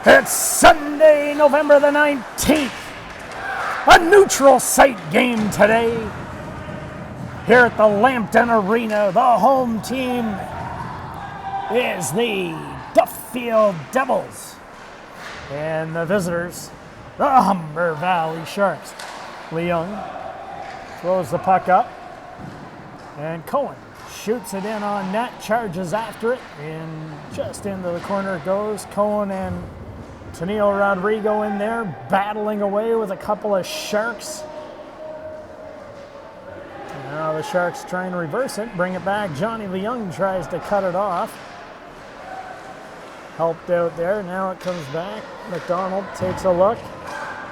It's Sunday, November the 19th. A neutral site game today. Here at the Lambton Arena, the home team is the Duffield Devils. And the visitors, the Humber Valley Sharks. Leung throws the puck up. And Cohen shoots it in on net, charges after it, and just into the corner it goes. Cohen and Tennille Rodrigo in there, battling away with a couple of Sharks. Now the Sharks trying to reverse it, bring it back. Johnny Leung tries to cut it off. Helped out there, now it comes back. McDonald takes a look.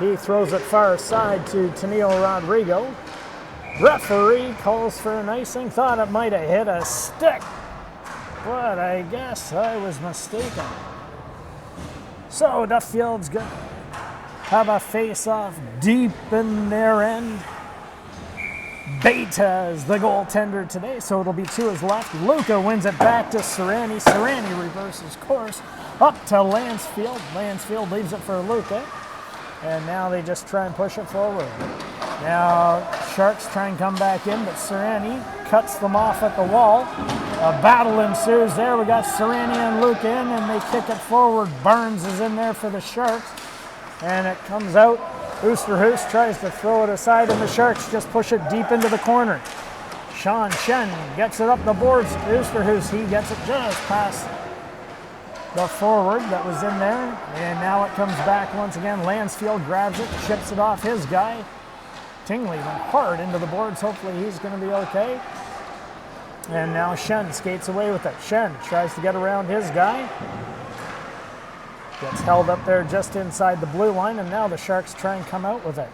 He throws it far side to Tennille Rodrigo. Referee calls for an icing. Thought it might have hit a stick, but I guess I was mistaken. So Duffield's going to have a face-off deep in their end. Beta is the goaltender today, so it'll be to his left. Luca wins it back to Serrani. Serrani reverses course up to Lansfield. Lansfield leaves it for Luca. And now they just try and push it forward. Now Sharks try and come back in, but Serrani cuts them off at the wall. A battle ensues there. We got Serrani and Luke in, and they kick it forward. Burns is in there for the Sharks, and it comes out. Oosterhuis tries to throw it aside, and the Sharks just push it deep into the corner. Sean Shen gets it up the boards. Oosterhuis, he gets it just past the forward that was in there, and now it comes back once again. Lansfield grabs it, chips it off his guy. Tingley went hard into the boards. Hopefully he's going to be okay. And now Shen skates away with it. Shen tries to get around his guy. Gets held up there just inside the blue line, and now the Sharks try and come out with it.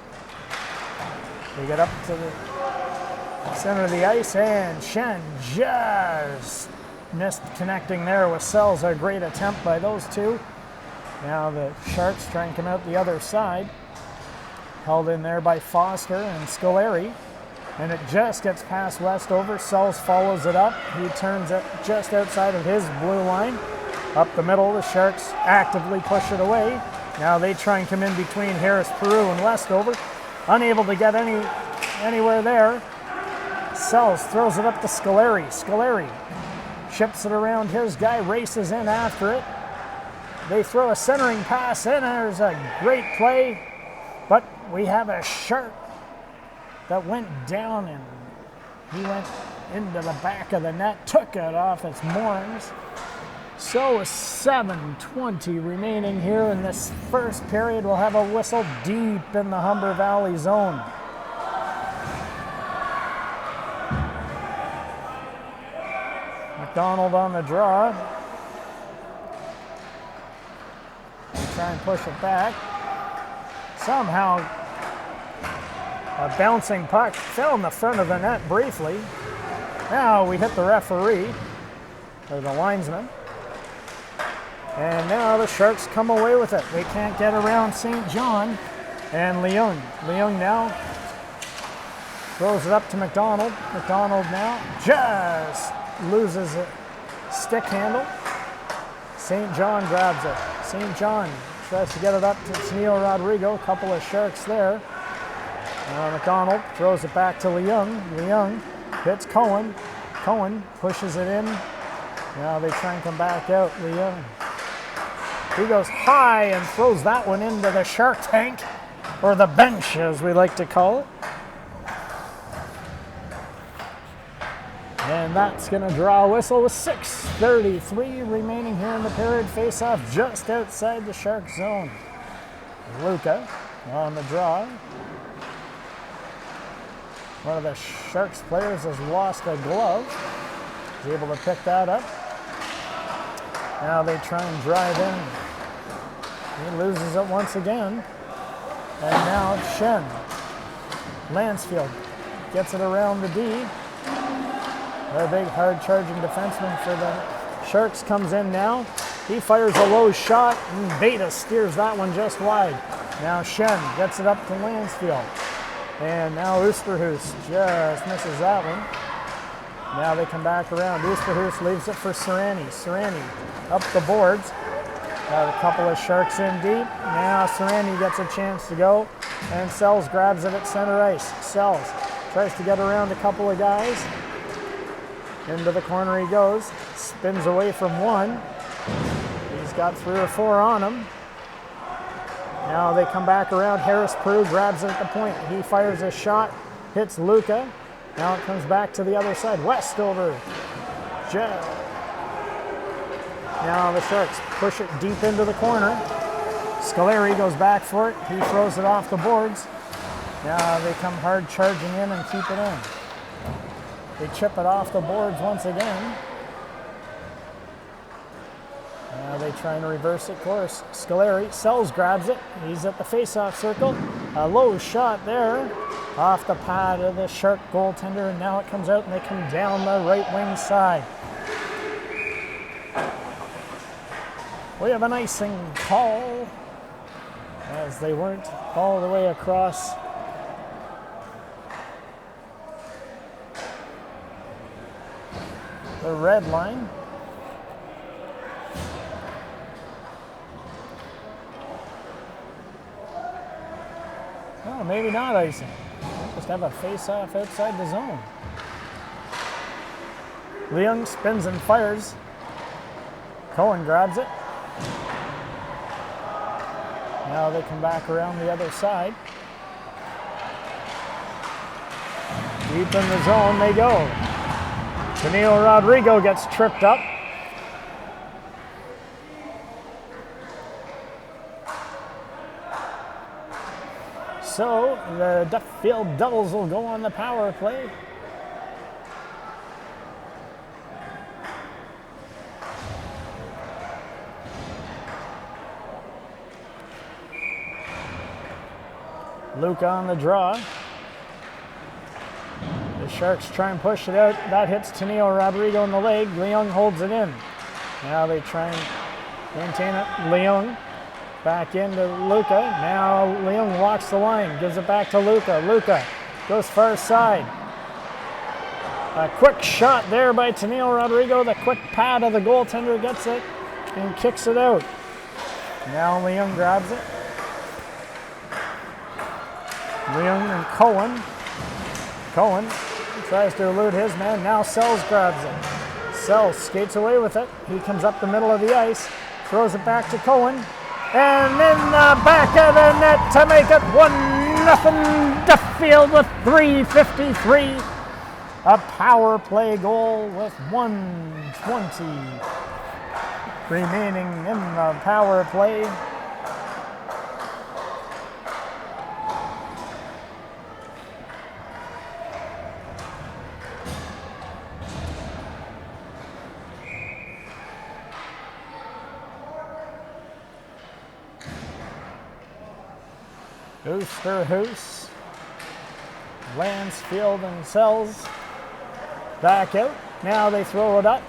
They get up to the center of the ice, and Shen just missed connecting there with Sells. A great attempt by those two. Now the Sharks try and come out the other side. Held in there by Foster and Scoleri. And it just gets past Westover. Sells follows it up. He turns it just outside of his blue line. Up the middle, the Sharks actively push it away. Now they try and come in between Harris, Peru, and Westover. Unable to get anywhere there. Sells throws it up to Scoleri. Scoleri chips it around his guy, races in after it. They throw a centering pass in, and there's a great play. But we have a Shark that went down, and he went into the back of the net, took it off its moorings. So 7:20 remaining here in this first period. We'll have a whistle deep in the Humber Valley zone. McDonald on the draw. They try and push it back. Somehow a bouncing puck fell in the front of the net briefly. Now we hit the referee, or the linesman. And now the Sharks come away with it. They can't get around St. John. And Leung. Leung now throws it up to McDonald. McDonald now just loses a stick handle. St. John grabs it. St. John tries to get it up to Tennille Rodrigo. A couple of Sharks there. McDonald throws it back to Leung. Leung hits Cohen. Cohen pushes it in. Now they try and come back out. Leung. He goes high and throws that one into the Shark tank, or the bench as we like to call it. And that's going to draw a whistle with 6:33 remaining here in the period. Face-off just outside the Shark zone. Luca on the draw. One of the Sharks players has lost a glove. He's able to pick that up. Now they try and drive in. He loses it once again. And now Shen. Lansfield gets it around the D. A big hard-charging defenseman for the Sharks comes in now. He fires a low shot, and Beta steers that one just wide. Now Shen gets it up to Lansfield. And now Oosterhuis just misses that one. Now they come back around. Oosterhuis leaves it for Serrani. Serrani up the boards. Got a couple of Sharks in deep. Now Sereni gets a chance to go, and Sells grabs it at center ice. Sells tries to get around a couple of guys. Into the corner he goes. Spins away from one. He's got 3 or 4 on him. Now they come back around. Harris Prue grabs it at the point. He fires a shot, hits Luca. Now it comes back to the other side. Westover. Now the Sharks push it deep into the corner. Scoleri goes back for it. He throws it off the boards. Now they come hard charging in and keep it in. They chip it off the boards once again. Now they try and reverse it course. Scoleri, Sells grabs it. He's at the face-off circle. A low shot there off the pad of the Shark goaltender, and now it comes out and they come down the right wing side. We have an icing call as they weren't all the way across. The red line. Oh, maybe not icing. Just have a face-off outside the zone. Leung spins and fires. Cohen grabs it. Now they come back around the other side. Deep in the zone they go. Danilo Rodrigo gets tripped up. So the Duffield Devils will go on the power play. Luca on the draw. The Sharks try and push it out. That hits Danilo Rodrigo in the leg. Leung holds it in. Now they try and maintain it. Leung back into Luca. Now Leung walks the line, gives it back to Luca. Luca goes far side. A quick shot there by Danilo Rodrigo. The quick pad of the goaltender gets it and kicks it out. Now Leung grabs it. Leung and Cohen. Cohen tries to elude his man. Now Sells grabs it. Sells skates away with it. He comes up the middle of the ice, throws it back to Cohen, and in the back of the net to make it 1-0 Duffield with 3:53. A power play goal with 1:20 remaining in the power play. Oosterhuis, Lansfield and Sells back out. Now they throw it up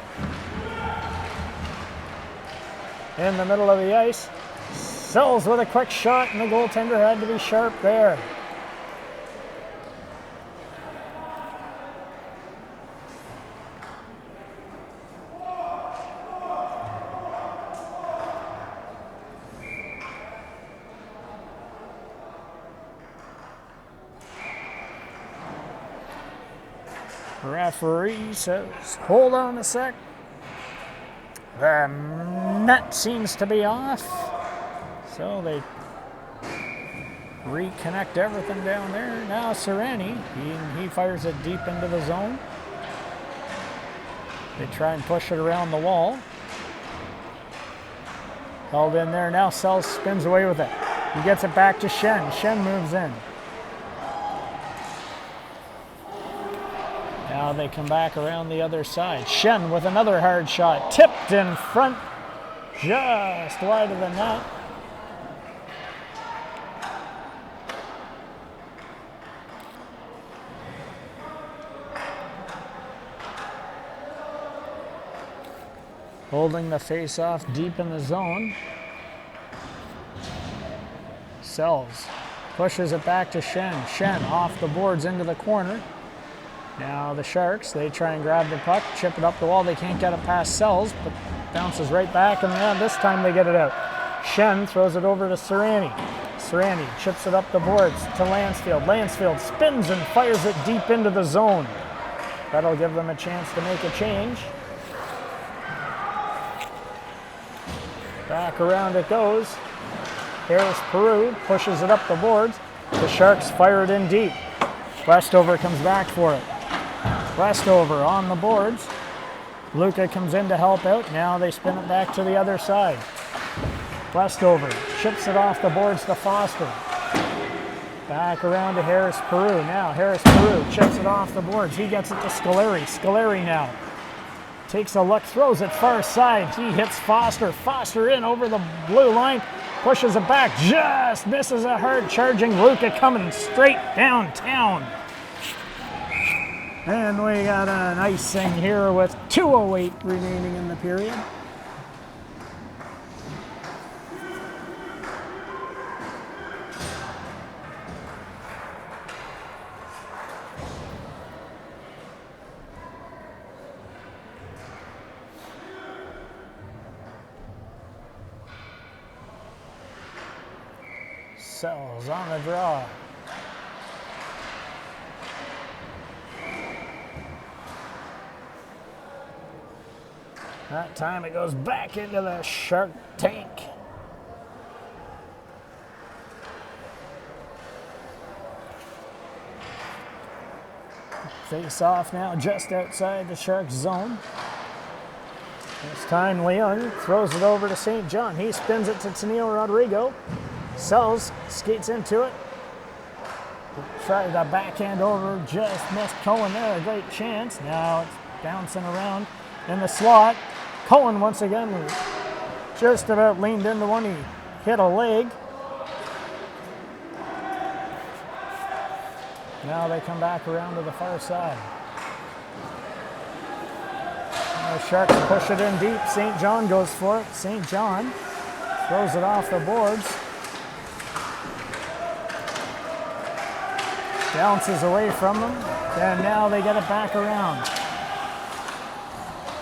in the middle of the ice. Sells with a quick shot, and the goaltender had to be sharp there. Referee says, hold on a sec. The net seems to be off. So they reconnect everything down there. Now Sereni, he fires it deep into the zone. They try and push it around the wall. Held in there. Now Sells spins away with it. He gets it back to Shen. Shen moves in. Now they come back around the other side. Shen with another hard shot. Tipped in front. Just wide of the net. Holding the face-off deep in the zone. Sells. Pushes it back to Shen. Shen off the boards into the corner. Now the Sharks, they try and grab the puck, chip it up the wall. They can't get it past Sells, but bounces right back, and this time they get it out. Shen throws it over to Serrani. Serrani chips it up the boards to Lansfield. Lansfield spins and fires it deep into the zone. That'll give them a chance to make a change. Back around it goes. Harris-Peru pushes it up the boards. The Sharks fire it in deep. Westover comes back for it. Westover on the boards. Luca comes in to help out. Now they spin it back to the other side. Westover chips it off the boards to Foster. Back around to Harris-Peru. Now Harris-Peru chips it off the boards. He gets it to Scoleri. Scoleri now takes a look, throws it far side. He hits Foster. Foster in over the blue line. Pushes it back. Just misses a hard charging Luca coming straight downtown. And we got an icing here with 2:08 remaining in the period. Sells on the draw. That time it goes back into the Shark tank. Face off now just outside the Sharks zone. This time Leung throws it over to St. John. He spins it to Tennille Rodrigo. Sells, skates into it. Tried the backhand over, just missed Cohen there. A great chance. Now it's bouncing around in the slot. Cohen once again just about leaned into one. He hit a leg. Now they come back around to the far side. And the Sharks push it in deep. St. John goes for it. St. John throws it off the boards. Bounces away from them. And now they get it back around.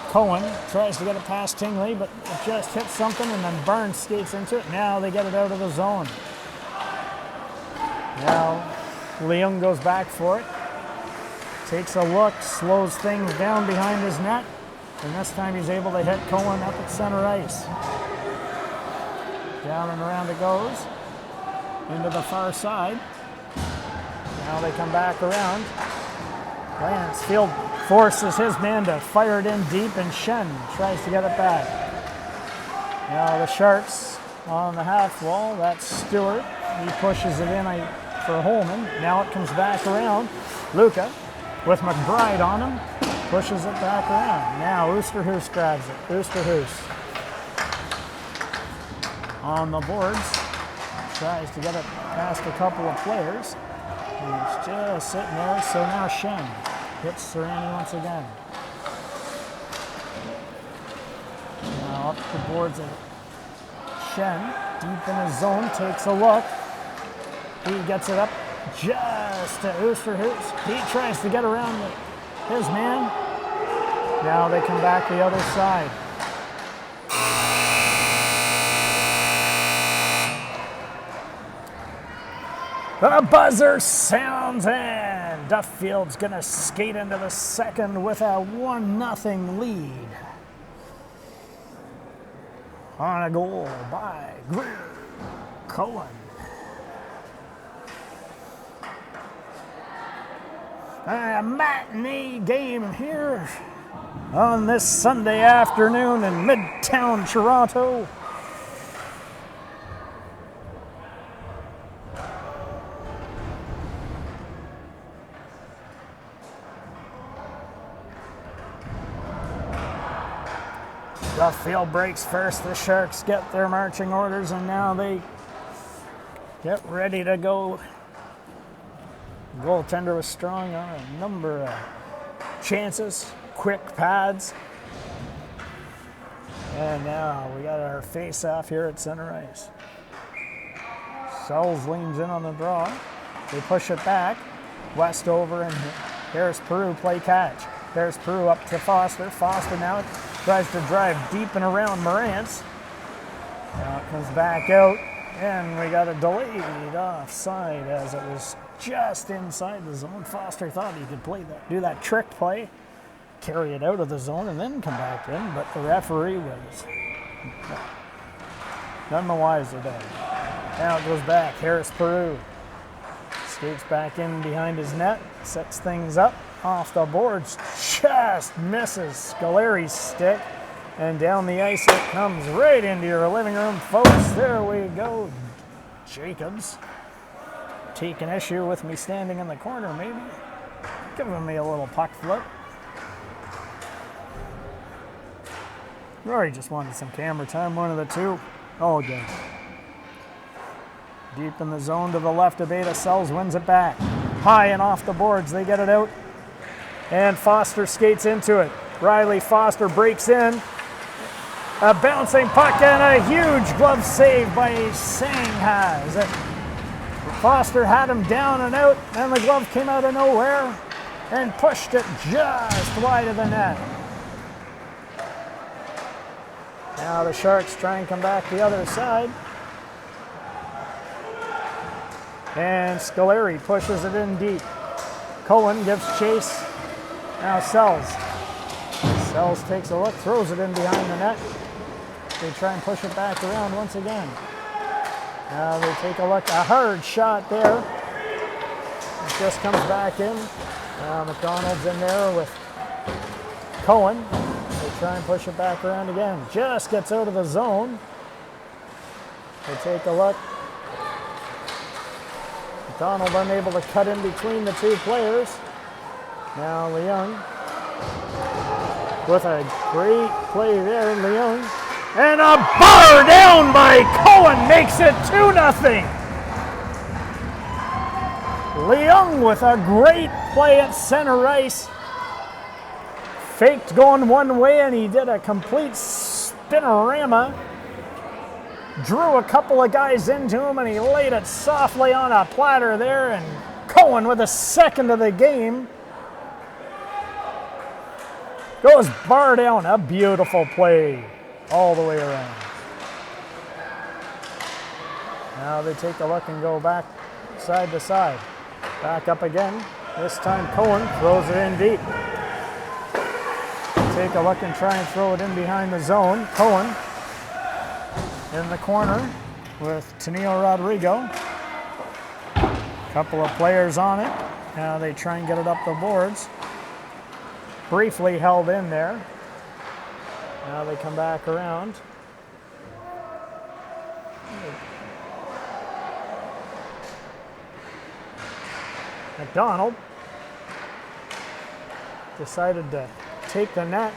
Cohen tries to get it past Tingley, but it just hits something, and then Burns skates into it. Now they get it out of the zone. Now Leung goes back for it. Takes a look, slows things down behind his net, and this time he's able to hit Cohen up at center ice. Down and around it goes. Into the far side. Now they come back around. Lansfield forces his man to fire it in deep, and Shen tries to get it back. Now the Sharks on the half wall. That's Stewart. He pushes it in for Holman. Now it comes back around. Luca with McBride on him. Pushes it back around. Now Oosterhuis grabs it. Oosterhuis on the boards. Tries to get it past a couple of players. He's just sitting there. So now Shen hits Serrani once again. Now up the boards of Shen, deep in his zone, takes a look. He gets it up just to Oosterhuis. He tries to get around his man. Now they come back the other side. The buzzer sounds, and Duffield's going to skate into the second with a 1-0 lead. On a goal by Greer Cohen. A matinee game here on this Sunday afternoon in Midtown Toronto. Duffield breaks first. The Sharks get their marching orders, and now they get ready to go. The goaltender was strong on a number of chances, quick pads. And now we got our face-off here at center ice. Sells leans in on the draw. They push it back. Westover and Harris-Peru play catch. Harris-Peru up to Foster. Foster now tries to drive deep and around Morantz. Now it comes back out, and we got a delayed offside as it was just inside the zone. Foster thought he could do that trick play, carry it out of the zone, and then come back in, but the referee was none the wiser there. Now it goes back. Harris Peru skates back in behind his net, sets things up off the boards, just misses Scolari's stick, and down the ice it comes right into your living room, folks. There we go. Jacobs taking issue with me standing in the corner, maybe giving me a little puck flip. Rory just wanted some camera time, one of the two. All good. Deep in the zone to the left of Beta. Sells wins it back. High and off the boards. They get it out. And Foster skates into it. Riley Foster breaks in. A bouncing puck and a huge glove save by Sanghaz. Foster had him down and out, and the glove came out of nowhere and pushed it just wide of the net. Now the Sharks try and come back the other side. And Scolari pushes it in deep. Cohen gives chase. Now Sells. Sells takes a look, throws it in behind the net. They try and push it back around once again. Now they take a look. A hard shot there. It just comes back in. Now McDonald's in there with Cohen. They try and push it back around again. Just gets out of the zone. They take a look. McDonald unable to cut in between the two players. Now Leung with a great play there. Leung. And a bar down by Cohen makes it 2-0. Leung with a great play at center ice. Faked going one way, and he did a complete spinorama. Drew a couple of guys into him, and he laid it softly on a platter there, and Cohen with a second of the game goes bar down. A beautiful play all the way around. Now they take a look and go back side to side. Back up again. This time Cohen throws it in deep. Take a look and try and throw it in behind the zone. Cohen in the corner with Tenio Rodrigo. Couple of players on it. Now they try and get it up the boards. Briefly held in there. Now they come back around. McDonald decided to take the net.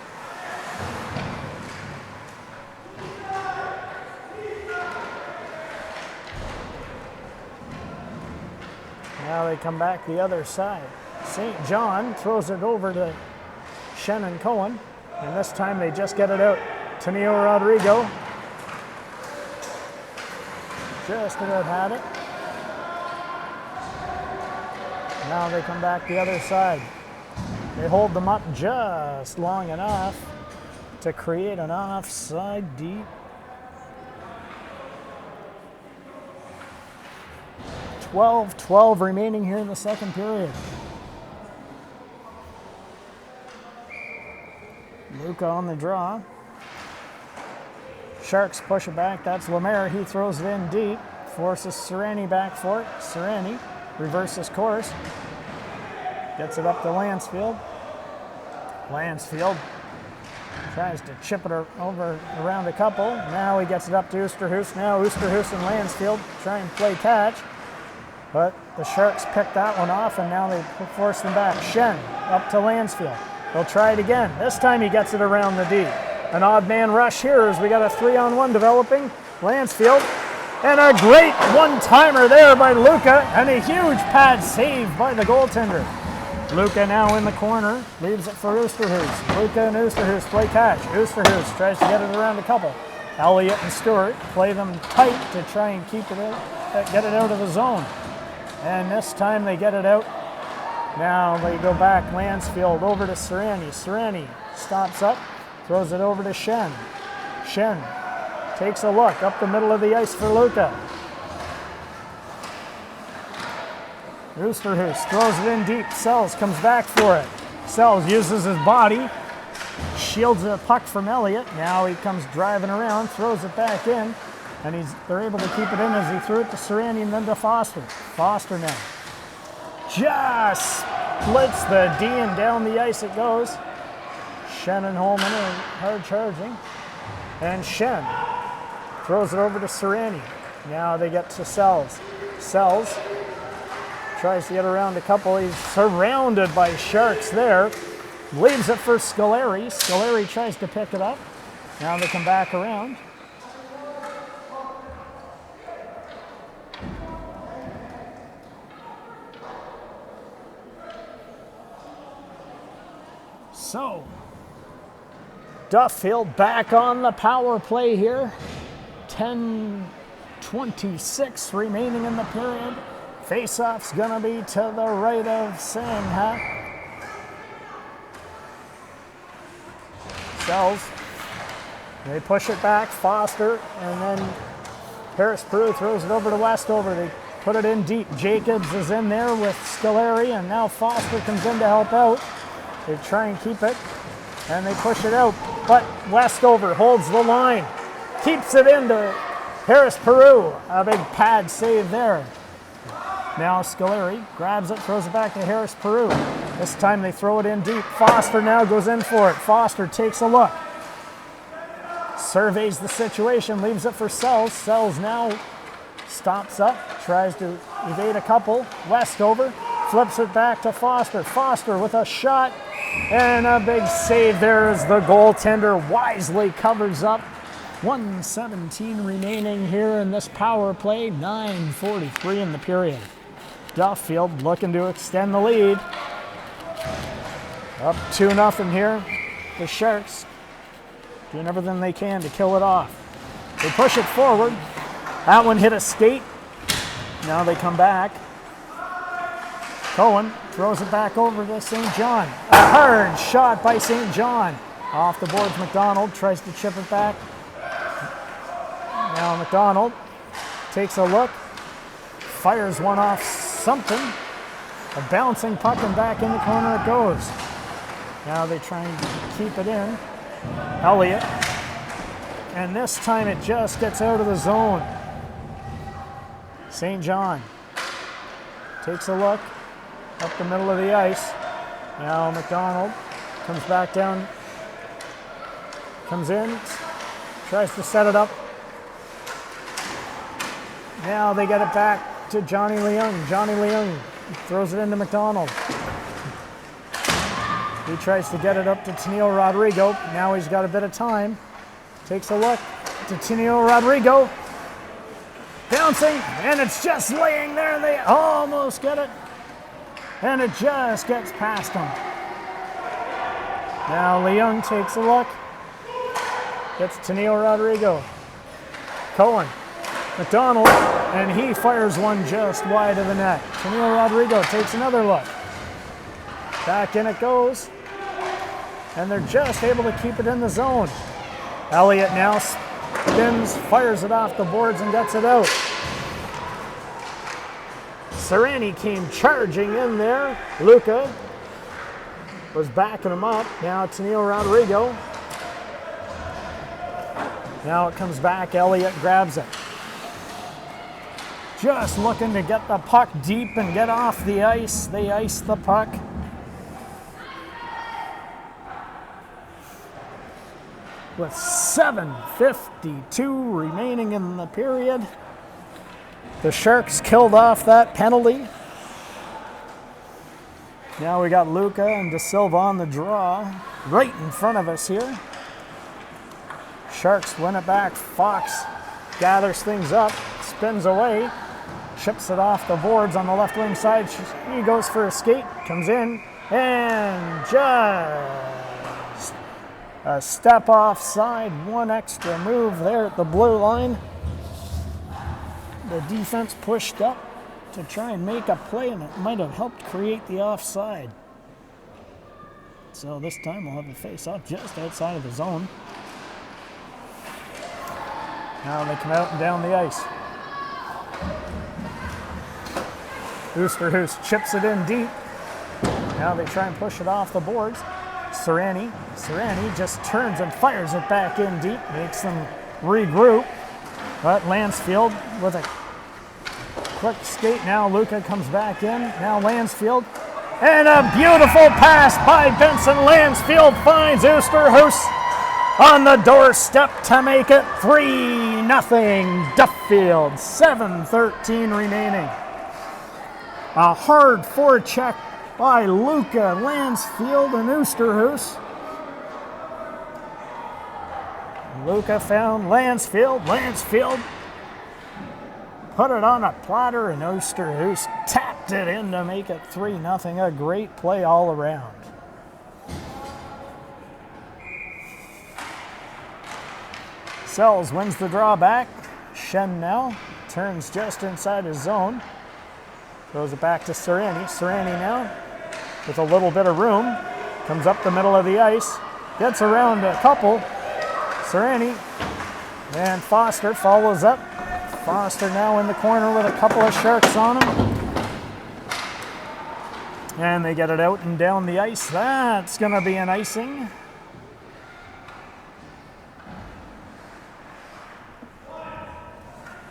Now they come back the other side. St. John throws it over to Shen and Cohen, and this time they just get it out. Tenio Rodrigo just about had it. Now they come back the other side. They hold them up just long enough to create an offside deep. 12 remaining here in the second period. Luca on the draw. Sharks push it back. That's Lemaire. He throws it in deep. Forces Serrani back for it. Serrani reverses course. Gets it up to Lansfield. Lansfield tries to chip it over around a couple. Now he gets it up to Oosterhuis. Now Oosterhuis and Lansfield try and play catch. But the Sharks pick that one off, and now they force them back. Shen up to Lansfield. They'll try it again. This time he gets it around the D. An odd man rush here as we got a 3-on-1 developing. Lansfield. And a great one-timer there by Luca, and a huge pad save by the goaltender. Luca now in the corner, leaves it for Oosterhuis. Luca and Oosterhuis play catch. Oosterhuis tries to get it around a couple. Elliott and Stewart play them tight to try and keep it out, get it out of the zone. And this time they get it out. Now they go back. Lansfield over to Serrani. Serrani stops up, throws it over to Shen. Shen takes a look up the middle of the ice for Luca. Oosterhuis throws it in deep. Sells comes back for it. Sells uses his body, shields the puck from Elliott. Now he comes driving around, throws it back in, and they're able to keep it in as he threw it to Serrani and then to Foster. Foster now just splits the D and down the ice it goes. Shen and Holman are hard charging. And Shen throws it over to Serrani. Now they get to Sells. Sells tries to get around a couple. He's surrounded by Sharks there. Leaves it for Scoleri. Scoleri tries to pick it up. Now they come back around. So, Duffield back on the power play here. 10:26 remaining in the period. Face-off's gonna be to the right of Sandhat. Sells. They push it back, Foster, and then Harris-Peru throws it over to Westover. They put it in deep. Jacobs is in there with Scoleri, and now Foster comes in to help out. They try and keep it, and they push it out, but Westover holds the line, keeps it into Harris-Peru. A big pad save there. Now Scoleri grabs it, throws it back to Harris-Peru. This time they throw it in deep. Foster now goes in for it. Foster takes a look, surveys the situation, leaves it for Sells. Sells now stops up, tries to evade a couple. Westover flips it back to Foster. Foster with a shot and a big save there as the goaltender wisely covers up. 1:17 remaining here in this power play. 9:43 in the period. Duffield looking to extend the lead. Up 2-0 here. The Sharks doing everything they can to kill it off. They push it forward. That one hit a skate. Now they come back. Cohen throws it back over to St. John. A hard shot by St. John. Off the boards, McDonald tries to chip it back. Now McDonald takes a look, fires one off something. A bouncing puck and back in the corner it goes. Now they try and keep it in. Elliott. And this time it just gets out of the zone. St. John takes a look up the middle of the ice. Now McDonald comes back down, comes in, tries to set it up. Now they get it back to Johnny Leung. Johnny Leung throws it into McDonald. He tries to get it up to Tennille Rodrigo. Now he's got a bit of time. Takes a look to Tennille Rodrigo. Bouncing, and it's just laying there. They almost get it. And it just gets past him. Now Leung takes a look. Gets Tennille Rodrigo. Cohen. McDonald, and he fires one just wide of the net. Tennille Rodrigo takes another look. Back in it goes. And they're just able to keep it in the zone. Elliott now spins, fires it off the boards, and gets it out. Serrani came charging in there. Luca was backing him up. Now Tennille Rodrigo. Now it comes back. Elliott grabs it. Just looking to get the puck deep and get off the ice. They ice the puck. With 7:52 remaining in the period. The Sharks killed off that penalty. Now we got Luca and De Silva on the draw right in front of us here. Sharks win it back. Fox gathers things up, spins away, chips it off the boards on the left wing side. He goes for a skate, comes in, and just a step offside. One extra move there at the blue line. The defense pushed up to try and make a play, and it might have helped create the offside. So this time we'll have a face-off just outside of the zone. Now they come out and down the ice. Oosterhuis chips it in deep. Now they try and push it off the boards. Serrani just turns and fires it back in deep, makes them regroup. But Lansfield with a quick skate. Now Luca comes back in. Now Lansfield. And a beautiful pass by Benson. Lansfield finds Oosterhuis on the doorstep to make it 3-0 Duffield. 7:13 remaining. A hard forecheck by Luca, Lansfield, and Oosterhuis. Luca found Lansfield. Lansfield put it on a platter, and Oosterhuis tapped it in to make it 3-0. A great play all around. Sells wins the draw back. Shen now turns just inside his zone. Throws it back to Serrani. Serrani now with a little bit of room. Comes up the middle of the ice. Gets around a couple. Serrani and Foster follows up. Foster now in the corner with a couple of Sharks on him. And they get it out and down the ice. That's going to be an icing.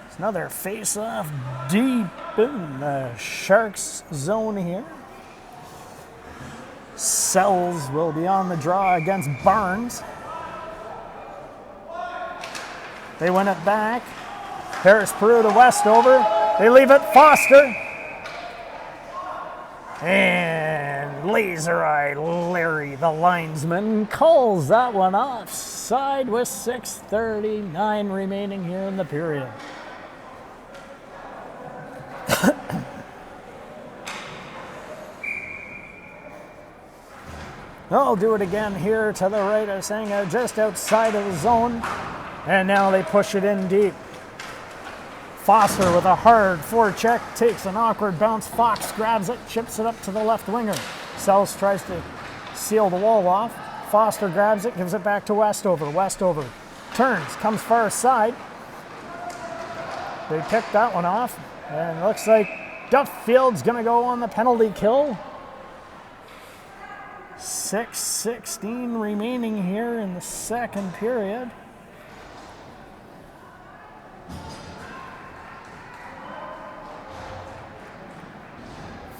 It's another face-off deep in the Sharks zone here. Sells will be on the draw against Barnes. They win it back. Harris Peru to Westover. They leave it. Foster. And Laser Eye Larry, the linesman, calls that one offside with 6:39 remaining here in the period. They'll do it again here to the right of Senga, just outside of the zone. And now they push it in deep. Foster with a hard forecheck, takes an awkward bounce. Fox grabs it, chips it up to the left winger. Sells tries to seal the wall off. Foster grabs it, gives it back to Westover. Westover turns, comes far side. They pick that one off. And it looks like Duffield's going to go on the penalty kill. 6:16 remaining here in the second period.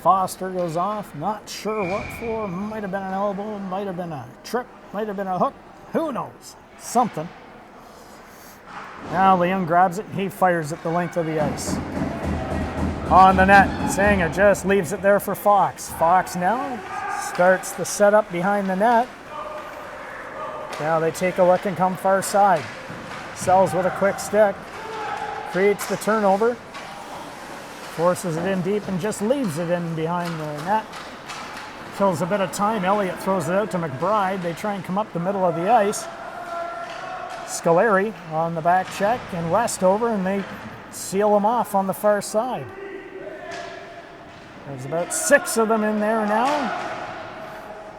Foster goes off, not sure what for. Might have been an elbow, might have been a trip, might have been a hook. Who knows? Something. Now Leung grabs it, he fires it the length of the ice. On the net, Sanger just leaves it there for Fox. Fox now starts the setup behind the net. Now they take a look and come far side. Sells with a quick stick, creates the turnover. Forces it in deep and just leaves it in behind the net. Kills a bit of time. Elliott throws it out to McBride. They try and come up the middle of the ice. Scoleri on the back check and Westover, and they seal them off on the far side. There's about 6 of them in there now.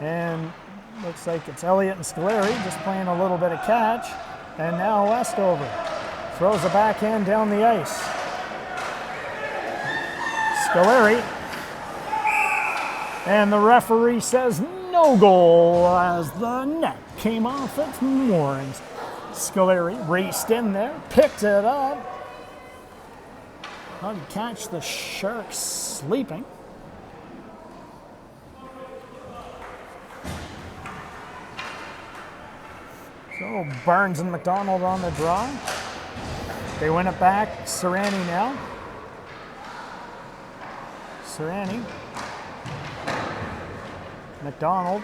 And looks like it's Elliott and Scoleri just playing a little bit of catch. And now Westover throws a backhand down the ice. Scoleri, and the referee says no goal as the net came off its moorings. Scoleri raced in there, picked it up. How to catch the Sharks sleeping. So Barnes and McDonald on the draw. They win it back. Serrani now. Serrani. McDonald.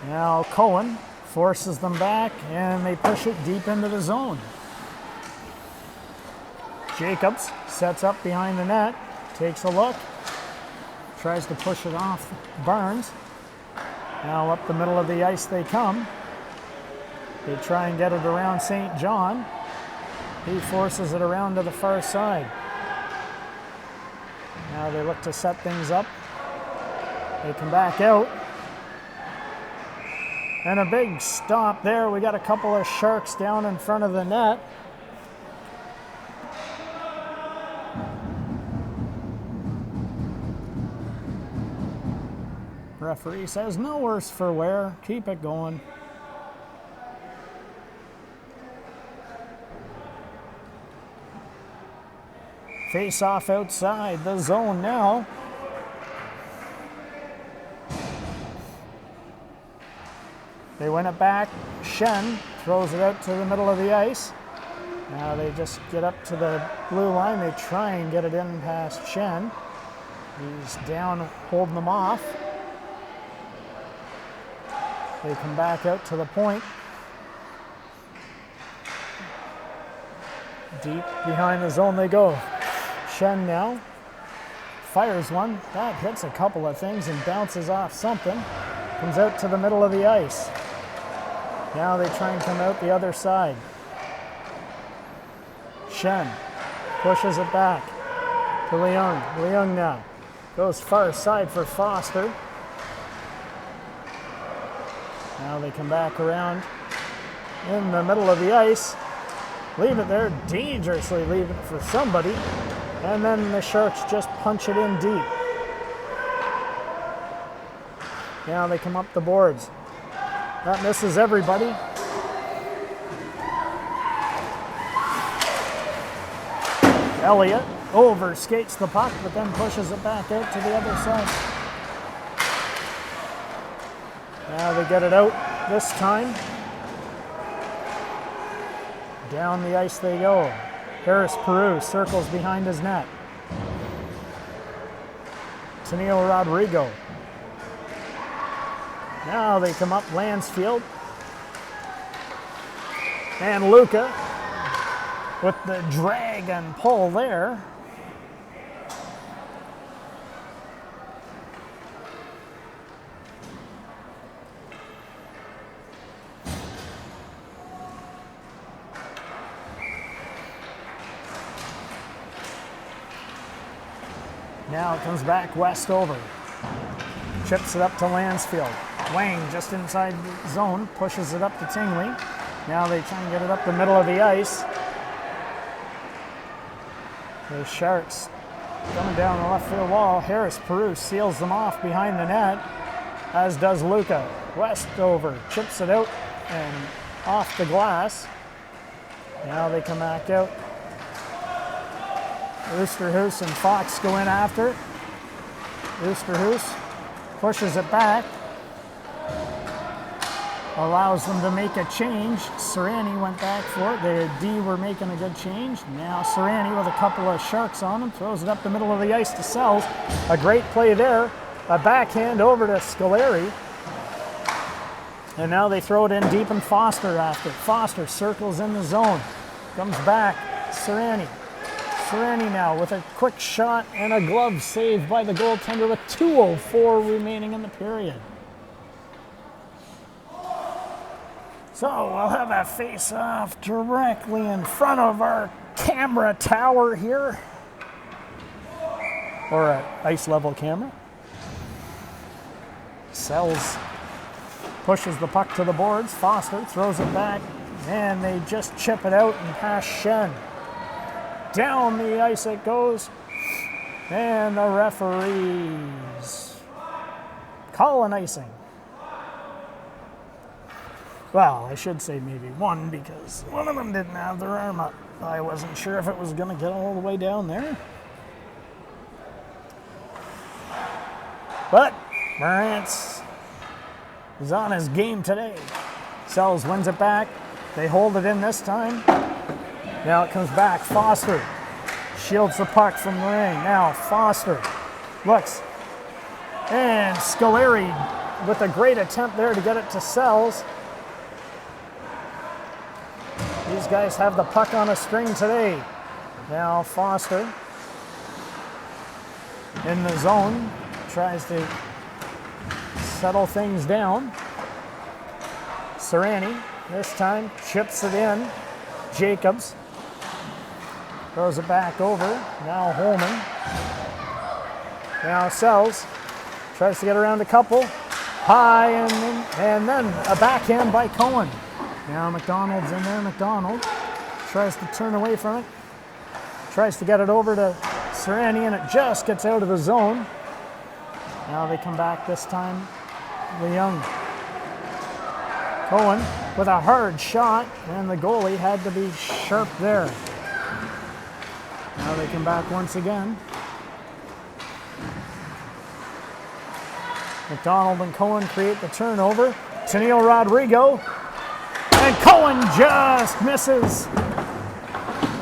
Now Cohen forces them back and they push it deep into the zone. Jacobs sets up behind the net, takes a look, tries to push it off Barnes. Now up the middle of the ice they come. They try and get it around St. John. He forces it around to the far side. Now they look to set things up. They come back out. And a big stop there. We got a couple of Sharks down in front of the net. Referee says no worse for wear. Keep it going. Face off outside the zone now. They win it back. Shen throws it out to the middle of the ice. Now they just get up to the blue line. They try and get it in past Shen. He's down holding them off. They come back out to the point. Deep behind the zone they go. Shen now fires one. That hits a couple of things and bounces off something. Comes out to the middle of the ice. Now they try and come out the other side. Shen pushes it back to Leung. Leung now goes far side for Foster. Now they come back around in the middle of the ice. Leave it there, dangerously leave it for somebody. And then the Sharks just punch it in deep. Now they come up the boards. That misses everybody. Elliott overskates the puck, but then pushes it back out to the other side. Now they get it out this time. Down the ice they go. Harris Peru circles behind his net. Tennille Rodrigo. Now they come up Lansfield. And Luca with the drag and pull there. Now it comes back Westover. Chips it up to Lansfield. Wang just inside the zone, pushes it up to Tingley. Now they try and get it up the middle of the ice. The Sharks coming down the left field wall. Harris Peru seals them off behind the net, as does Luca. Westover chips it out and off the glass. Now they come back out. Oosterhuis and Fox go in after it. Oosterhuis pushes it back. Allows them to make a change. Serrani went back for it. The D were making a good change. Now Serrani with a couple of Sharks on him. Throws it up the middle of the ice to Sells. A great play there. A backhand over to Scoleri. And now they throw it in deep and Foster after. Foster circles in the zone. Comes back. Serrani. Serrani now with a quick shot and a glove save by the goaltender with 2:04 remaining in the period. So we'll have a face-off directly in front of our camera tower here. Or an ice-level camera. Sells pushes the puck to the boards. Foster throws it back. And they just chip it out and pass Shen. Down the ice it goes. And the referees call an icing. Well, I should say maybe one, because one of them didn't have their arm up. I wasn't sure if it was going to get all the way down there. But Morantz is on his game today. Sells wins it back. They hold it in this time. Now it comes back. Foster shields the puck from the ring. Now Foster looks. And Scoleri with a great attempt there to get it to Sells. These guys have the puck on a string today. Now Foster in the zone tries to settle things down. Serrani this time chips it in. Jacobs throws it back over. Now Holman. Now Sells tries to get around a couple. High and then a backhand by Cohen. Now McDonald's in there. McDonald tries to turn away from it. Tries to get it over to Serrani, and it just gets out of the zone. Now they come back this time Leung. Cohen with a hard shot, and the goalie had to be sharp there. Now they come back once again. McDonald and Cohen create the turnover. Tennille Rodrigo. And Cohen just misses.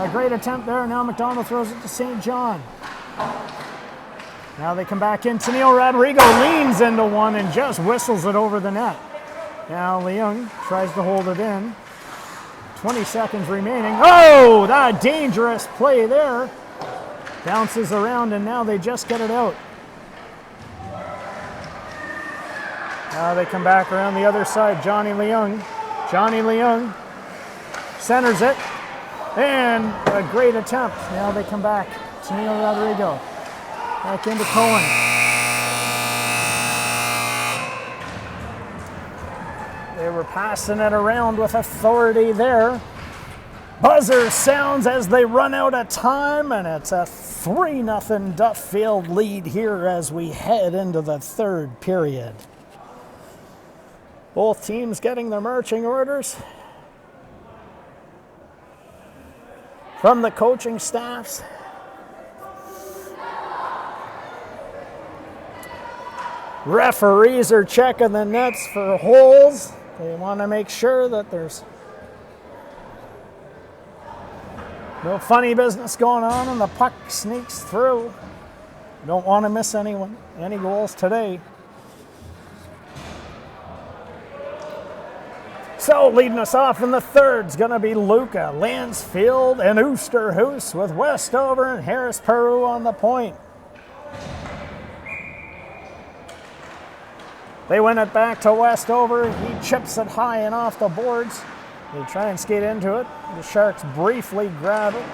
A great attempt there. Now McDonald throws it to St. John. Now they come back in. Tennille Rodrigo leans into one and just whistles it over the net. Now Leung tries to hold it in. 20 seconds remaining. Oh, that dangerous play there. Bounces around, and now they just get it out. Now they come back around the other side. Johnny Leung. Johnny Leung centers it. And a great attempt. Now they come back. Tennille Rodrigo. Back into Cohen. They were passing it around with authority there. Buzzer sounds as they run out of time, and it's a 3-0 Duffield lead here as we head into the third period. Both teams getting their marching orders from the coaching staffs. Referees are checking the nets for holes. They want to make sure that there's no funny business going on and the puck sneaks through. Don't want to miss any goals today. So leading us off in the third is going to be Luca, Lansfield, and Oosterhuis with Westover and Harris Peru on the point. They win it back to Westover. He chips it high and off the boards. They try and skate into it. The Sharks briefly grab it.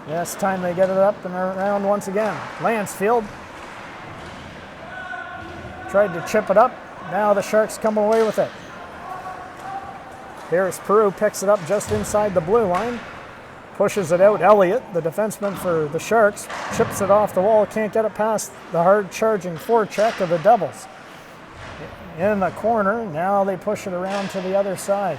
This time they get it up and around once again. Lansfield tried to chip it up. Now the Sharks come away with it. Harris Peru picks it up just inside the blue line. Pushes it out. Elliott, the defenseman for the Sharks, chips it off the wall. Can't get it past the hard charging forecheck of the Devils. In the corner. Now they push it around to the other side.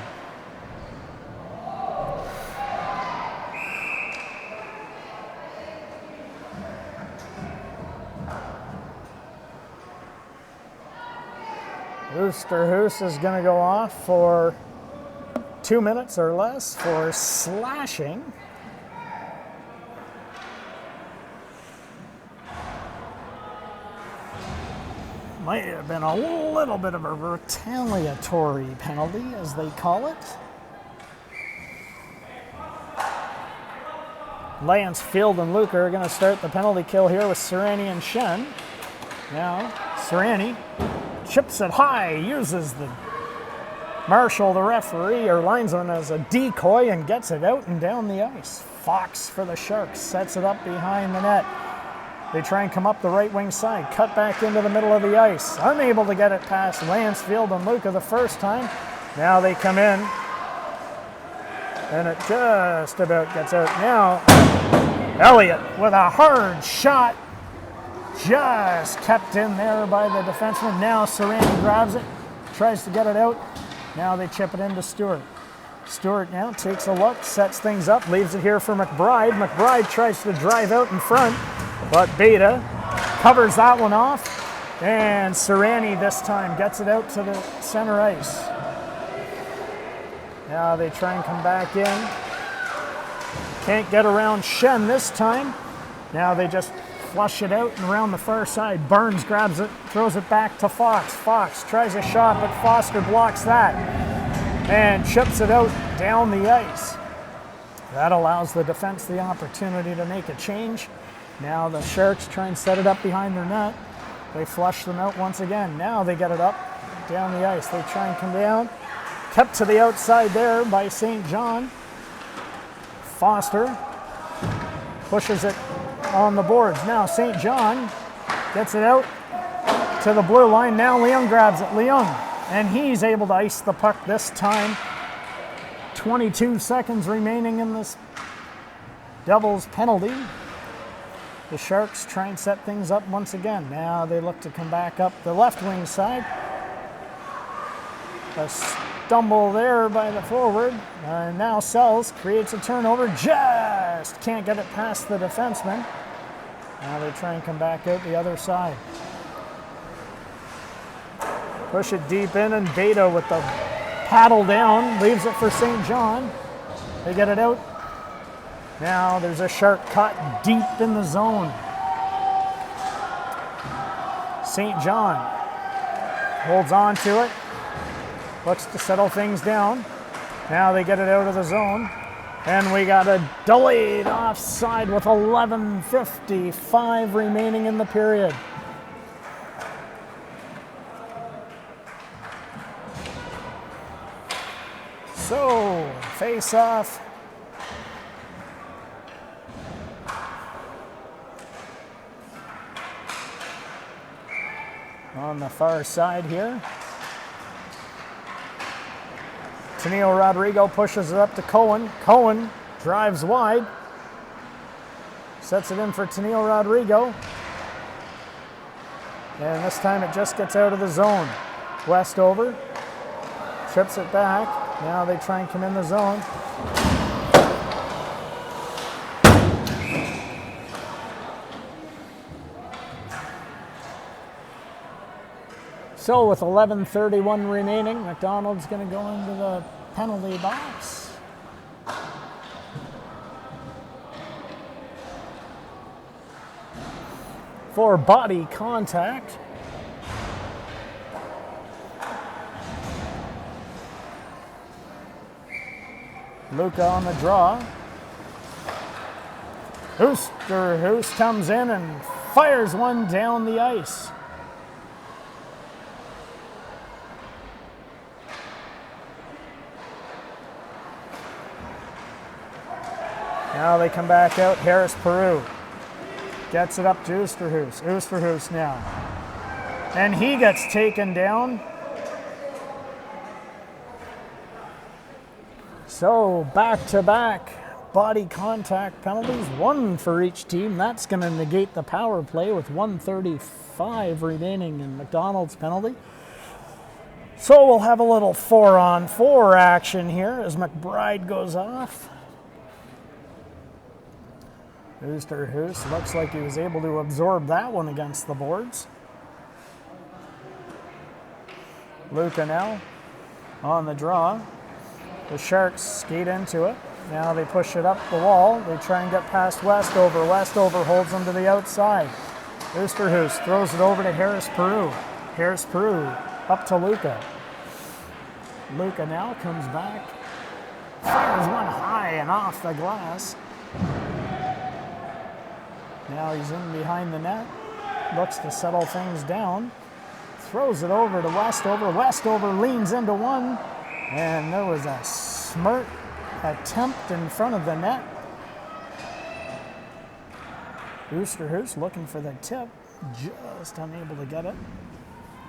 Oosterhuis is going to go off for 2 minutes or less for slashing. Might have been a little bit of a retaliatory penalty, as they call it. Lansfield and Luca are going to start the penalty kill here with Serrani and Shen. Now, Serrani chips it high, uses the Marshall, the referee, or linesman, as a decoy and gets it out and down the ice. Fox for the Sharks sets it up behind the net. They try and come up the right wing side, cut back into the middle of the ice. Unable to get it past Lansfield and Luca the first time. Now they come in, and it just about gets out. Now, Elliott with a hard shot, just kept in there by the defenseman. Now Serrani grabs it, tries to get it out. Now they chip it into Stewart. Stewart now takes a look, sets things up, leaves it here for McBride. McBride tries to drive out in front, but Beta covers that one off, and Serrani this time gets it out to the center ice. Now they try and come back in. Can't get around Shen this time. Now they just flush it out and around the far side. Burns grabs it, throws it back to Fox. Fox tries a shot, but Foster blocks that and chips it out down the ice. That allows the defense the opportunity to make a change. Now the Sharks try and set it up behind their net. They flush them out once again. Now they get it up down the ice. They try and come down. Kept to the outside there by St. John. Foster pushes it on the boards. Now St. John gets it out to the blue line. Now Leung grabs it. Leung, and he's able to ice the puck this time. 22 seconds remaining in this Devils penalty. The Sharks try and set things up once again. Now they look to come back up the left wing side. A stumble there by the forward. And now Sells creates a turnover. Just can't get it past the defenseman. Now they try and come back out the other side. Push it deep in, and Beta with the paddle down leaves it for St. John. They get it out. Now there's a sharp cut deep in the zone. St. John holds on to it. Looks to settle things down. Now they get it out of the zone. And we got a delayed offside with 11:55 remaining in the period. So, face off. On the far side here. Tennille Rodrigo pushes it up to Cohen. Cohen drives wide. Sets it in for Tennille Rodrigo. And this time it just gets out of the zone. Westover trips it back. Now they try and come in the zone. So with 11:31 remaining, McDonald's going to go into the penalty box. For body contact. Luca on the draw. Hoos comes in and fires one down the ice. Now they come back out. Harris Peru gets it up to Oosterhuis. Oosterhuis now. And he gets taken down. So back-to-back body contact penalties, one for each team. That's going to negate the power play with 1:35 remaining in McDonald's penalty. So we'll have a little 4-on-4 action here as McBride goes off. Oosterhuis looks like he was able to absorb that one against the boards. Luca now on the draw. The Sharks skate into it. Now they push it up the wall. They try and get past Westover. Westover holds them to the outside. Oosterhuis throws it over to Harris Peru. Harris Peru up to Luca. Luca now comes back. Fires one high and off the glass. Now he's in behind the net. Looks to settle things down. Throws it over to Westover. Westover leans into one. And there was a smart attempt in front of the net. Oosterhuis looking for the tip. Just unable to get it.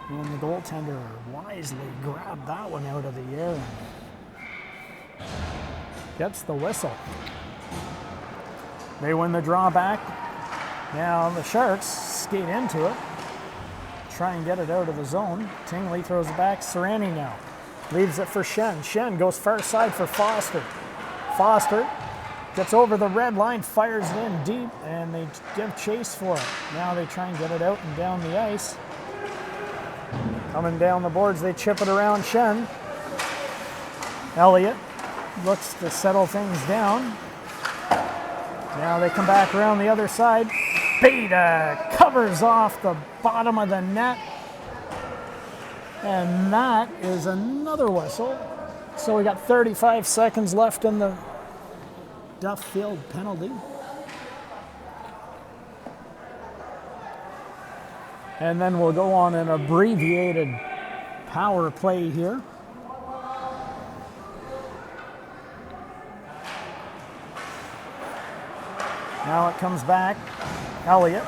And the goaltender wisely grabbed that one out of the air. Gets the whistle. They win the draw back. Now the Sharks skate into it. Try and get it out of the zone. Tingley throws it back. Serrani now. Leaves it for Shen. Shen goes far side for Foster. Foster gets over the red line, fires it in deep, and they give chase for it. Now they try and get it out and down the ice. Coming down the boards, they chip it around Shen. Elliott looks to settle things down. Now they come back around the other side. Beta covers off the bottom of the net. And that is another whistle. So we got 35 seconds left in the Duffield penalty. And then we'll go on an abbreviated power play here. Now it comes back. Elliott.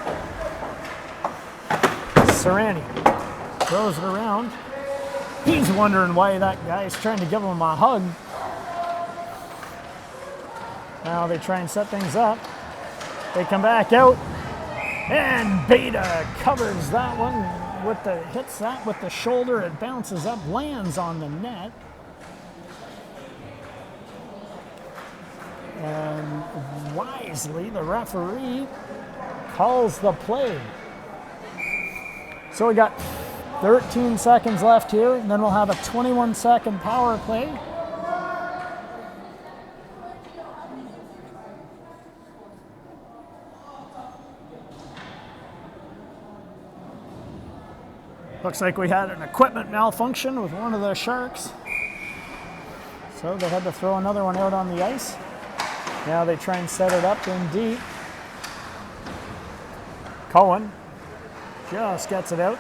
Serrani throws it around. He's wondering why that guy's trying to give him a hug. Now they try and set things up. They come back out. And Beta covers that one. hits that with the shoulder. It bounces up, lands on the net. And wisely, the referee calls the play. So we got 13 seconds left here, and then we'll have a 21-second power play. Looks like we had an equipment malfunction with one of the Sharks. So they had to throw another one out on the ice. Now they try and set it up in deep. Cohen just gets it out.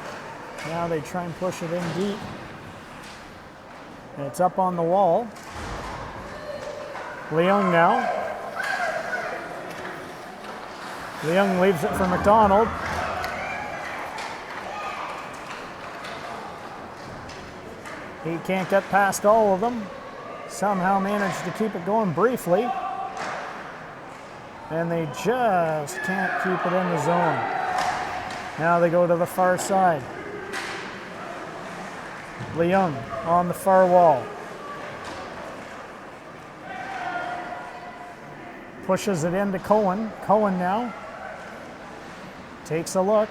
Now they try and push it in deep. And it's up on the wall. Leung now. Leung leaves it for McDonald. He can't get past all of them. Somehow managed to keep it going briefly. And they just can't keep it in the zone. Now they go to the far side. Leung on the far wall. Pushes it into Cohen. Cohen now takes a look.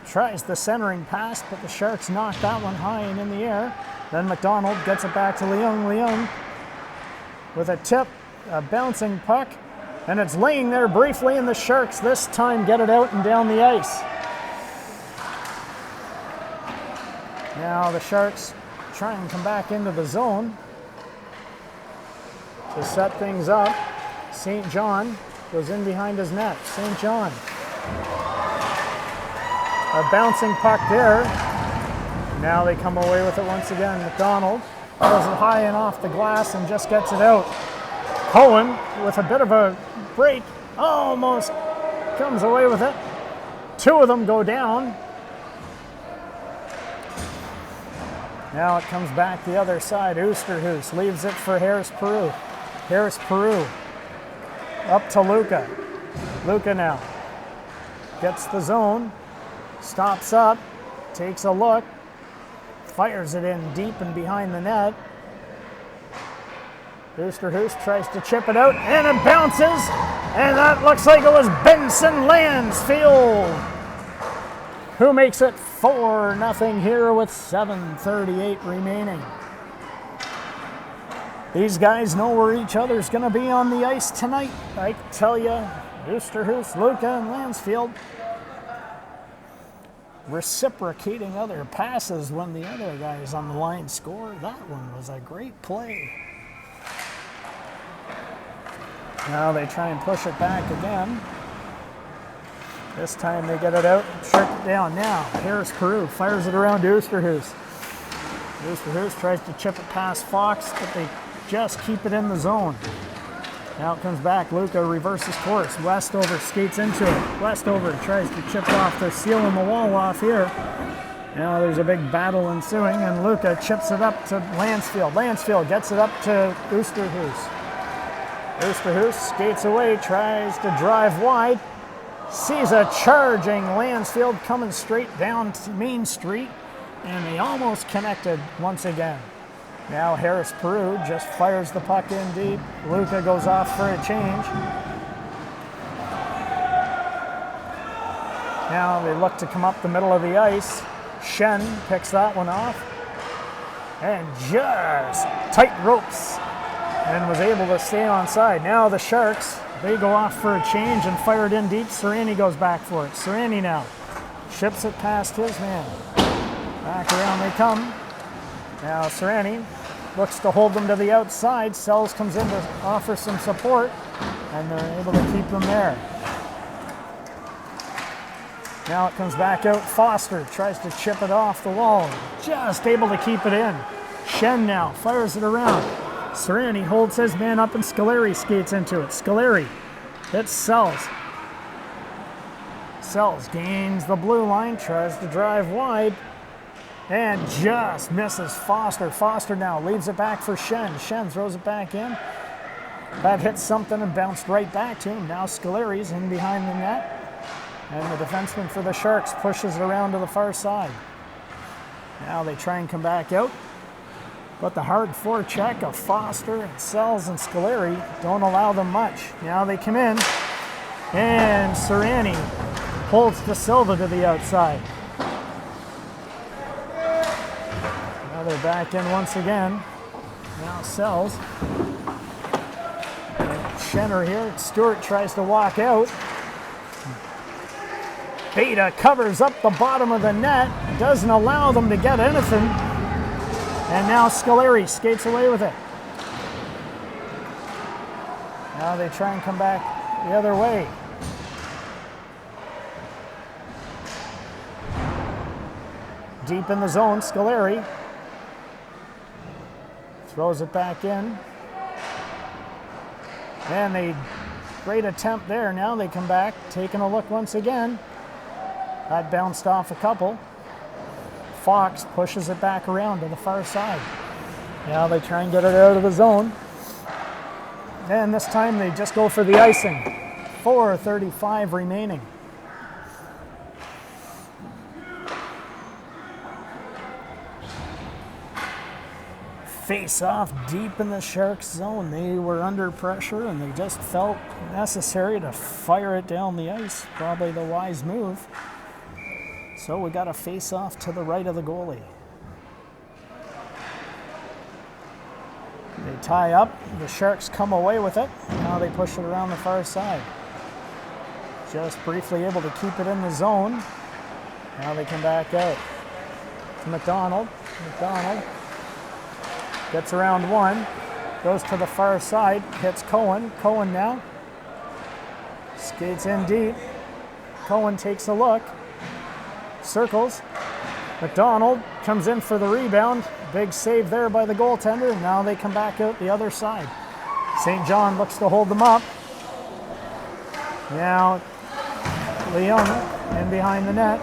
Tries the centering pass, but the Sharks knock that one high and in the air. Then McDonald gets it back to Leung. Leung with a tip, a bouncing puck, and it's laying there briefly, and the Sharks this time get it out and down the ice. Now the Sharks try and come back into the zone to set things up. St. John goes in behind his net. St. John. A bouncing puck there. Now they come away with it once again. McDonald goes high and off the glass and just gets it out. Cohen with a bit of a break, almost comes away with it. Two of them go down. Now it comes back the other side. Oosterhuis leaves it for Harris-Peru. Harris-Peru up to Luca. Luca now gets the zone. Stops up, takes a look, fires it in deep and behind the net. Oosterhuis tries to chip it out, and it bounces, and that looks like it was Benson Lansfield, who makes it 4-0 here with 7:38 remaining. These guys know where each other's going to be on the ice tonight. I tell you, Oosterhuis, Luca, and Lansfield reciprocating other passes when the other guys on the line score. That one was a great play. Now they try and push it back again. This time they get it out and shut it down. Now Harris-Peru fires it around to Oosterhuis. Oosterhuis tries to chip it past Fox, but they just keep it in the zone. Now it comes back. Luca reverses course. Westover skates into it. Westover tries to chip off. They're sealing the wall off here. Now there's a big battle ensuing, and Luca chips it up to Lansfield. Lansfield gets it up to Oosterhuis. Oosterhuis skates away, tries to drive wide. Sees a charging Lansfield coming straight down to Main Street, and they almost connected once again. Now Harris-Peru just fires the puck in deep. Luca goes off for a change. Now they look to come up the middle of the ice. Shen picks that one off and just tight ropes and was able to stay on side. Now the Sharks, they go off for a change and fire it in deep. Serrani goes back for it. Serrani now ships it past his man. Back around they come. Now Serrani looks to hold them to the outside. Sells comes in to offer some support, and they're able to keep them there. Now it comes back out. Foster tries to chip it off the wall. Just able to keep it in. Shen now fires it around. Serrani holds his man up, and Scoleri skates into it. Scoleri hits Sells. Sells gains the blue line, tries to drive wide, and just misses Foster. Foster now leaves it back for Shen. Shen throws it back in. That hit something and bounced right back to him. Now Scoleri's in behind the net. And the defenseman for the Sharks pushes it around to the far side. Now they try and come back out. But the hard forecheck of Foster, Sells, and Scoleri don't allow them much. Now they come in, and Serrani holds De Silva to the outside. Now they're back in once again. Now Sells. Schenner here. Stewart tries to walk out. Beta covers up the bottom of the net. Doesn't allow them to get anything. And now Scoleri skates away with it. Now they try and come back the other way. Deep in the zone, Scoleri throws it back in. And a great attempt there. Now they come back, taking a look once again. That bounced off a couple. Fox pushes it back around to the far side. Now they try and get it out of the zone. And this time they just go for the icing. 4:35 remaining. Face off deep in the Sharks zone. They were under pressure and they just felt necessary to fire it down the ice. Probably the wise move. So we got a face off to the right of the goalie. They tie up. The Sharks come away with it. Now they push it around the far side. Just briefly able to keep it in the zone. Now they come back out. To McDonald. McDonald gets around one. Goes to the far side. Hits Cohen. Cohen now. Skates in deep. Cohen takes a look. Circles. McDonald comes in for the rebound. Big save there by the goaltender. Now they come back out the other side. St. John looks to hold them up. Now Leung in behind the net.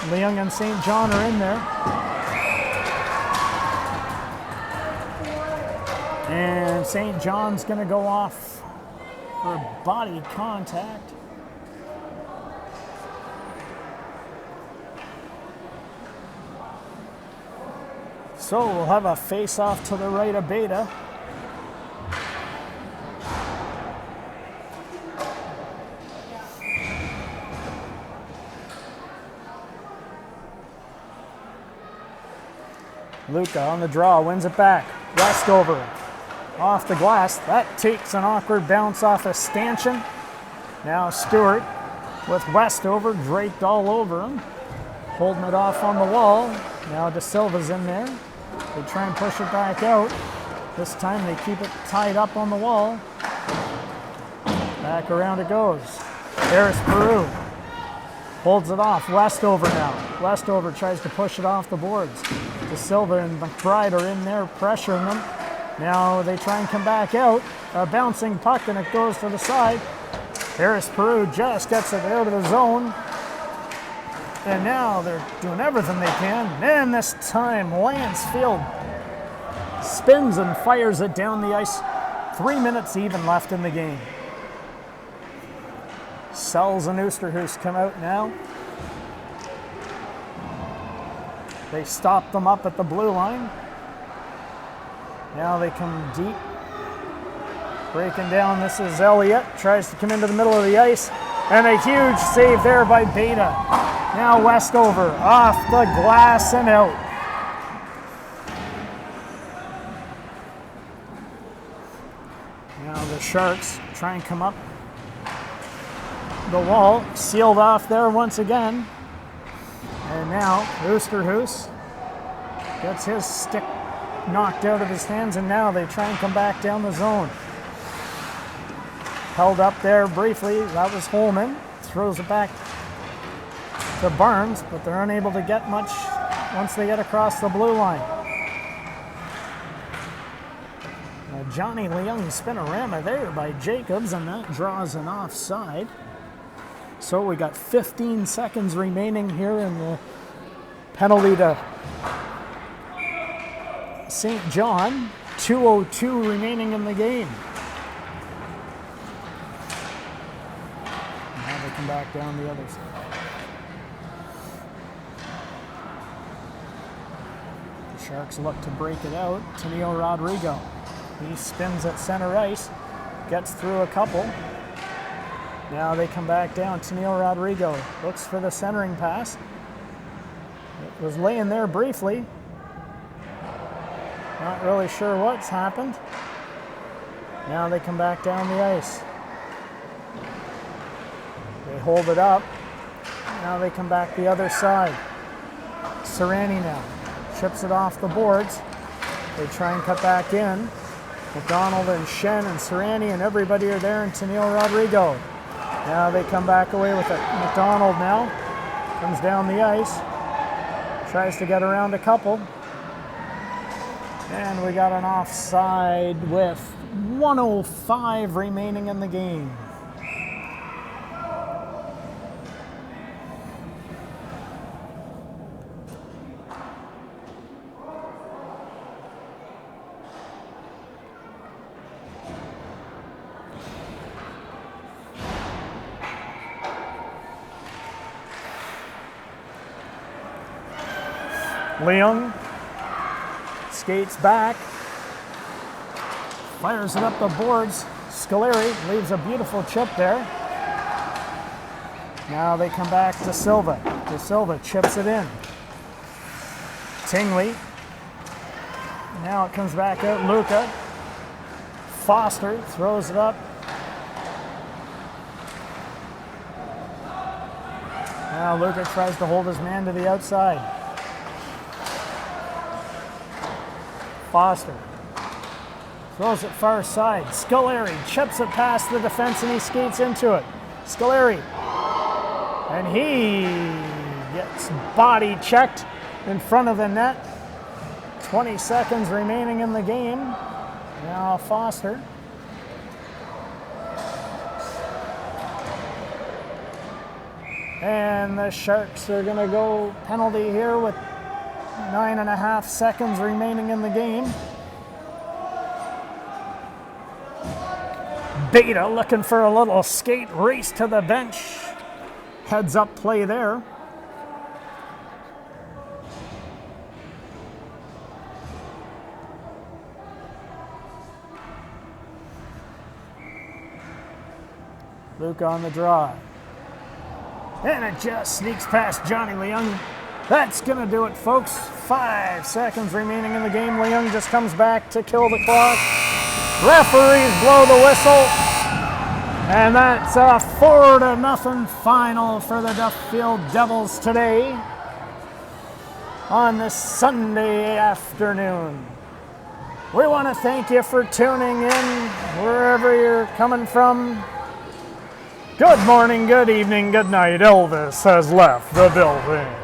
Leung and St. John are in there. And St. John's going to go off for body contact. So we'll have a face-off to the right of Beta. Luca on the draw, wins it back. Westover off the glass. That takes an awkward bounce off a stanchion. Now Stewart with Westover draped all over him. Holding it off on the wall. Now De Silva's in there. They try and push it back out. This time they keep it tied up on the wall. Back around it goes. There's Peru. Holds it off. Westover now. Westover tries to push it off the boards. De Silva and McBride are in there pressuring them. Now they try and come back out. A bouncing puck and it goes to the side. Harris Peru just gets it out of the zone. And now they're doing everything they can. And this time, Lansfield spins and fires it down the ice. 3 minutes even left in the game. Sells and Oosterhuis come out now. They stop them up at the blue line. Now they come deep. Breaking down, this is Elliott. Tries to come into the middle of the ice. And a huge save there by Beta. Now Westover off the glass and out. Now the Sharks try and come up the wall. Sealed off there once again. And now Oosterhuis gets his stick knocked out of his hands, and now they try and come back down the zone. Held up there briefly. That was Holman. Throws it back to Barnes, but they're unable to get much once they get across the blue line. Johnny Leung spinorama there by Jacobs, and that draws an offside. So we got 15 seconds remaining here in the penalty to St. John. 2:02 remaining in the game. come back down the other side. The Sharks look to break it out to Neil Rodrigo. He spins at center ice, gets through a couple. Now they come back down to Neil Rodrigo. Looks for the centering pass. It was laying there briefly. Not really sure what's happened. Now they come back down the ice. They hold it up. Now they come back the other side. Serrani now chips it off the boards. They try and cut back in. McDonald and Shen and Serrani and everybody are there, and Neil Rodrigo. Now they come back away with it. McDonald now comes down the ice. Tries to get around a couple. And we got an offside with 1:05 remaining in the game. Leung skates back, fires it up the boards. Scoleri leaves a beautiful chip there. Now they come back to Silva. De Silva chips it in. Tingley. Now it comes back out. Luca. Foster throws it up. Now Luca tries to hold his man to the outside. Foster throws it far side. Scoleri chips it past the defense and he skates into it. Scoleri. And he gets body checked in front of the net. 20 seconds remaining in the game. Now Foster. And the Sharks are going to go penalty here with 9.5 seconds remaining in the game. Beta looking for a little skate race to the bench. Heads up play there. Luke on the draw. And it just sneaks past Johnny Leung. That's going to do it, folks. 5 seconds remaining in the game. Leung just comes back to kill the clock. Referees blow the whistle. And that's a 4-0 final for the Duffield Devils today on this Sunday afternoon. We want to thank you for tuning in wherever you're coming from. Good morning, good evening, good night. Elvis has left the building.